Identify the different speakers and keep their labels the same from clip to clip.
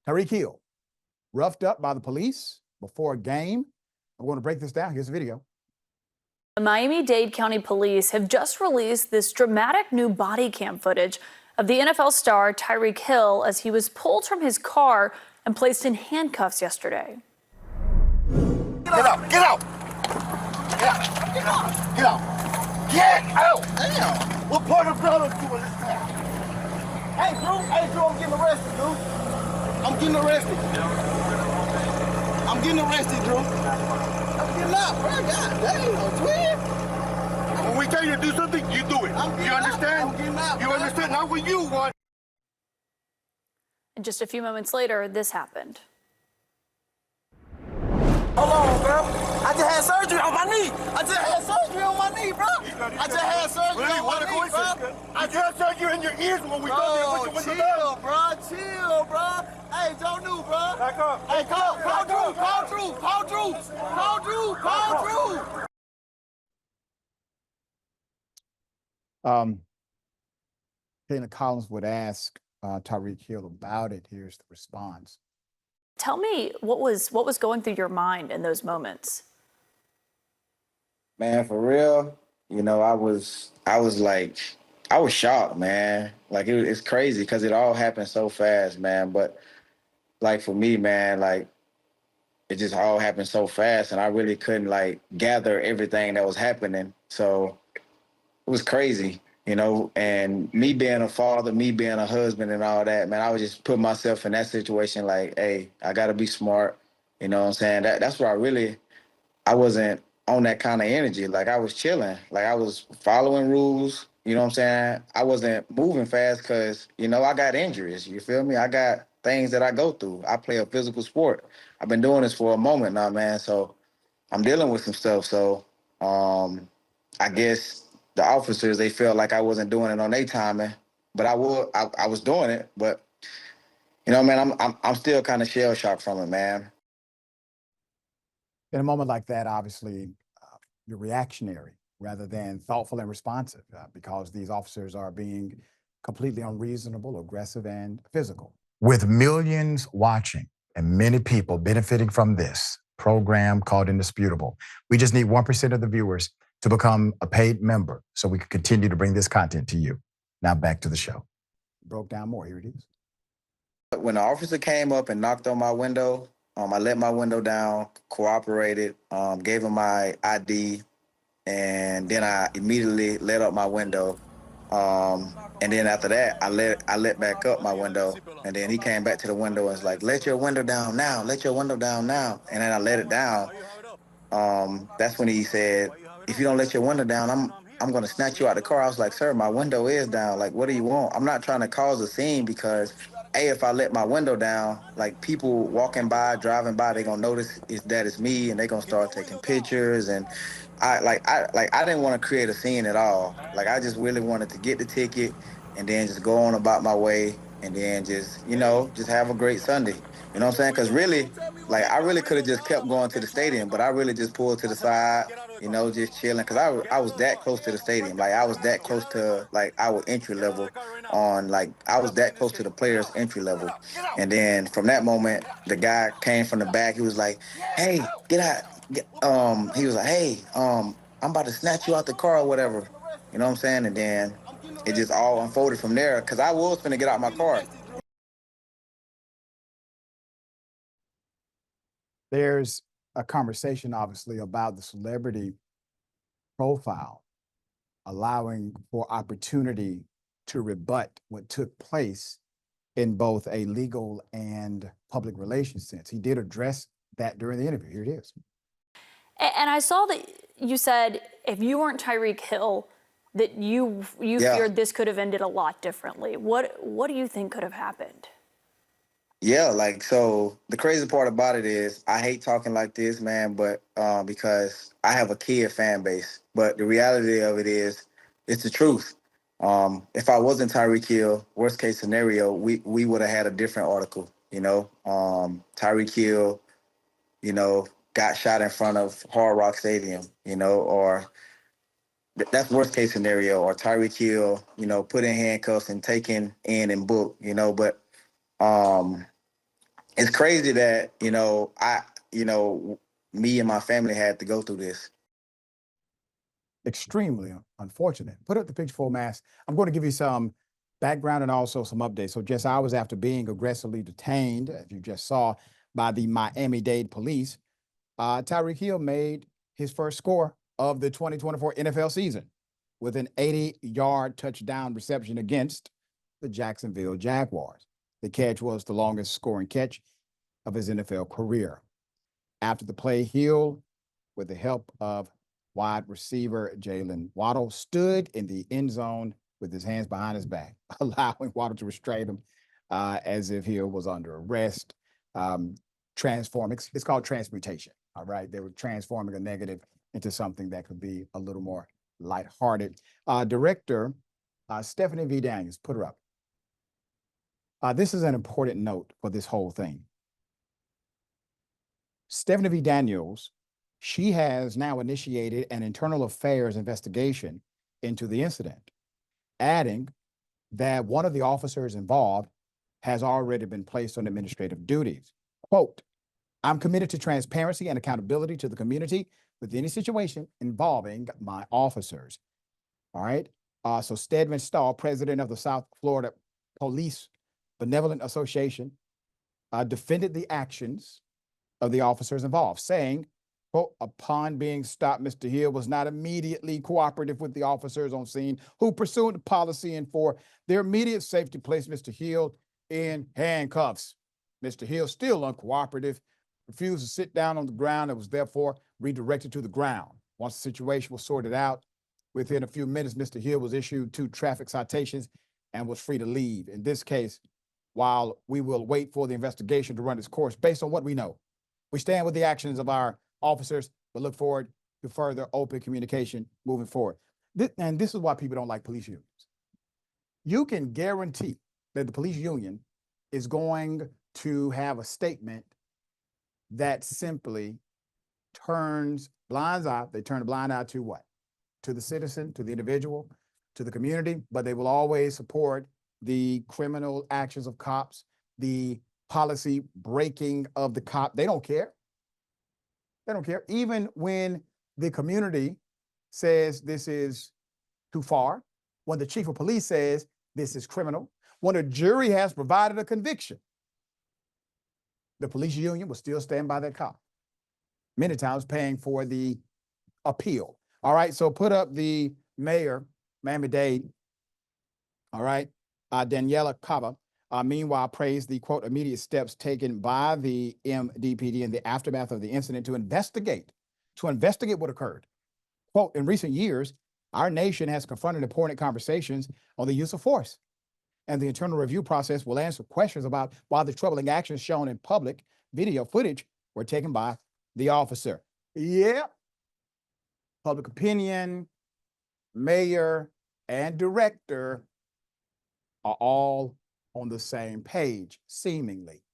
Speaker 1: Tyreek Hill, roughed up by the police before a game. I'm going to break this down. Here's the video.
Speaker 2: The Miami-Dade County Police have just released this dramatic new body cam footage of the NFL star Tyreek Hill as he was pulled from his car and placed in handcuffs yesterday.
Speaker 3: Get out! Get out! Get out! Get out! Get out! Get out! Damn! What part of blood are you doing this time? Hey, Drew, I'm getting arrested, Drew. I'm getting arrested. I'm getting arrested, Drew. I'm getting out, bro. God damn, twin. When we tell you to do something, you do it. You understand? I'm getting out, you understand? Not when you want.
Speaker 2: And just a few moments later, this happened.
Speaker 3: Hold on, bro. I just had surgery on my knee. I just had surgery on my knee, bro. I just had surgery on my knee, bro. I just had surgery in your ears when we told you to put your window down. Chill, bro. Hey, don't do, bro. Back up. Hey, call Drew.
Speaker 1: Dana Collins would ask Tyreek Hill about it. Here's the response.
Speaker 2: Tell me what was going through your mind in those moments?
Speaker 4: Man, for real, you know, I was shocked, man. Like it's crazy because it all happened so fast, man. But like for me, man, like it just all happened so fast, and I really couldn't like gather everything that was happening. So it was crazy, you know. And me being a father, me being a husband, and all that, man, I would just put myself in that situation. Like, hey, I got to be smart. You know what I'm saying? That's where I wasn't on that kind of energy. Like I was chilling, like I was following rules. You know what I'm saying? I wasn't moving fast because, you know, I got injuries. You feel me? I got things that I go through. I play a physical sport. I've been doing this for a moment now, man. So I'm dealing with some stuff. So I guess the officers, they felt like I wasn't doing it on their timing, but I was doing it. But, you know, man, I'm still kind of shell shocked from it, man.
Speaker 1: In a moment like that, obviously, you're reactionary rather than thoughtful and responsive because these officers are being completely unreasonable, aggressive, and physical. With millions watching and many people benefiting from this program called Indisputable, we just need 1% of the viewers to become a paid member so we can continue to bring this content to you. Now back to the show. Broke down more. Here it is.
Speaker 4: When the officer came up and knocked on my window, I let my window down, cooperated, gave him my ID, and then I immediately let up my window. And then after that, I let back up my window, and then he came back to the window and was like, "Let your window down now. Let your window down now." And then I let it down. That's when he said, "If you don't let your window down, I'm gonna snatch you out the car." I was like, "Sir, my window is down. Like, what do you want?" I'm not trying to cause a scene because, A, if I let my window down, like people walking by, driving by, they gonna notice that it's me, and they gonna start taking pictures. And I didn't want to create a scene at all. Like I just really wanted to get the ticket and then just go on about my way and then just, you know, just have a great Sunday. You know what I'm saying? Because really, like I really could have just kept going to the stadium, but I really just pulled to the side, you know, just chilling. Because I was that close to the stadium. Like I was that close to like our entry level I was that close to the players' entry level. And then from that moment, the guy came from the back. He was like, "Hey, get out." He was like, "Hey, I'm about to snatch you out the car or whatever." You know what I'm saying? And then it just all unfolded from there because I was finna get out my car.
Speaker 1: There's a conversation, obviously, about the celebrity profile, allowing for opportunity to rebut what took place in both a legal and public relations sense. He did address that during the interview. Here it is.
Speaker 2: And I saw that you said if you weren't Tyreek Hill, that you feared this could have ended a lot differently. What do you think could have happened?
Speaker 4: Yeah, like, so the crazy part about it is I hate talking like this, man, but because I have a kid fan base. But the reality of it is, it's the truth. If I wasn't Tyreek Hill, worst case scenario, we would have had a different article, you know. Tyreek Hill, you know, got shot in front of Hard Rock Stadium, you know, or that's worst case scenario, or Tyreek Hill, you know, put in handcuffs and taken in and booked, you know. But it's crazy that, me and my family had to go through this.
Speaker 1: Extremely unfortunate. Put up the picture full mass. I'm going to give you some background and also some updates. So just hours after being aggressively detained, as you just saw, by the Miami-Dade police, Tyreek Hill made his first score of the 2024 NFL season with an 80-yard touchdown reception against the Jacksonville Jaguars. The catch was the longest scoring catch of his NFL career. After the play, Hill, with the help of wide receiver Jaylen Waddle, stood in the end zone with his hands behind his back, allowing Waddle to restrain him as if Hill was under arrest. It's called transmutation, all right? They were transforming a negative into something that could be a little more lighthearted. Director Stephanie V. Daniels, put her up. This is an important note for this whole thing. Stephanie V. Daniels, she has now initiated an internal affairs investigation into the incident, adding that one of the officers involved has already been placed on administrative duties. Quote, "I'm committed to transparency and accountability to the community with any situation involving my officers." All right. So Stedman Stahl, president of the South Florida Police Benevolent Association, defended the actions of the officers involved, saying, quote, "Upon being stopped, Mr. Hill was not immediately cooperative with the officers on scene, who, pursuant to policy and for their immediate safety, placed Mr. Hill in handcuffs. Mr. Hill, still uncooperative, refused to sit down on the ground and was therefore redirected to the ground. Once the situation was sorted out, within a few minutes, Mr. Hill was issued 2 traffic citations and was free to leave. In this case, while we will wait for the investigation to run its course based on what we know, we stand with the actions of our officers, but look forward to further open communication moving forward." And this is why people don't like police unions. You can guarantee that the police union is going to have a statement that simply turns blinds eye. They turn a blind eye to what? To the citizen, to the individual, to the community, but they will always support the criminal actions of cops, the policy breaking of the cop. They don't care. They don't care. Even when the community says this is too far, when the chief of police says this is criminal, when a jury has provided a conviction, the police union will still stand by that cop, many times paying for the appeal. All right, so put up the mayor, Miami-Dade, all right, Daniela Cava, meanwhile praised the, quote, "immediate steps taken by the MDPD in the aftermath of the incident to investigate what occurred. Quote, "In recent years, our nation has confronted important conversations on the use of force, and the internal review process will answer questions about why the troubling actions shown in public video footage were taken by the officer." Yeah. Public opinion, mayor, and director are all on the same page, seemingly.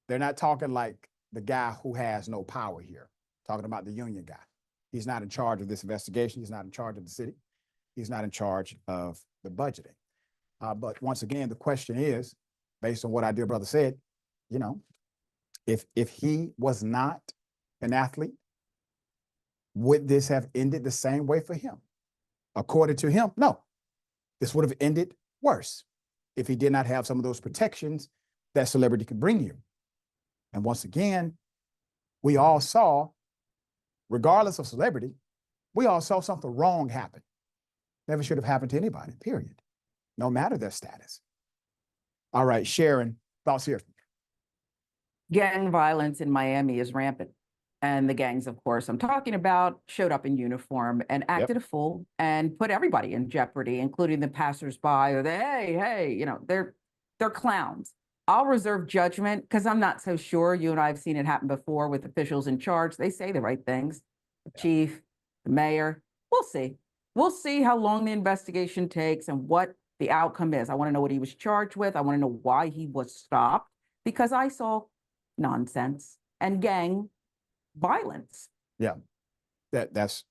Speaker 1: They're not talking like the guy who has no power here, talking about the union guy. He's not in charge of this investigation. He's not in charge of the city. He's not in charge of the budgeting. But once again, the question is, based on what our dear brother said, if he was not an athlete, would this have ended the same way for him? According to him, no. This would have ended worse if he did not have some of those protections that celebrity could bring you. And once again, we all saw, regardless of celebrity, we all saw something wrong happen. Never should have happened to anybody, period, no matter their status. All right, Sharon, thoughts here.
Speaker 5: Gang violence in Miami is rampant. And the gangs, of course, I'm talking about, showed up in uniform and acted a fool and put everybody in jeopardy, including the passersby, or the, hey, they're clowns. I'll reserve judgment because I'm not so sure. You and I have seen it happen before with officials in charge. They say the right things. The chief, the mayor, we'll see. We'll see how long the investigation takes and what the outcome is. I want to know what he was charged with. I want to know why he was stopped, because I saw nonsense and gang violence. Yeah,
Speaker 1: that's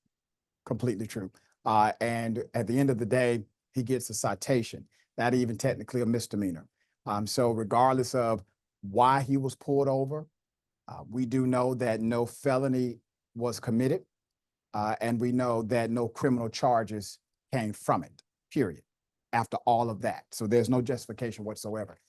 Speaker 1: completely true. And at the end of the day, he gets a citation, not even technically a misdemeanor. So regardless of why he was pulled over. We do know that no felony was committed, and we know that no criminal charges came from it, period, after all of that. So there's no justification whatsoever.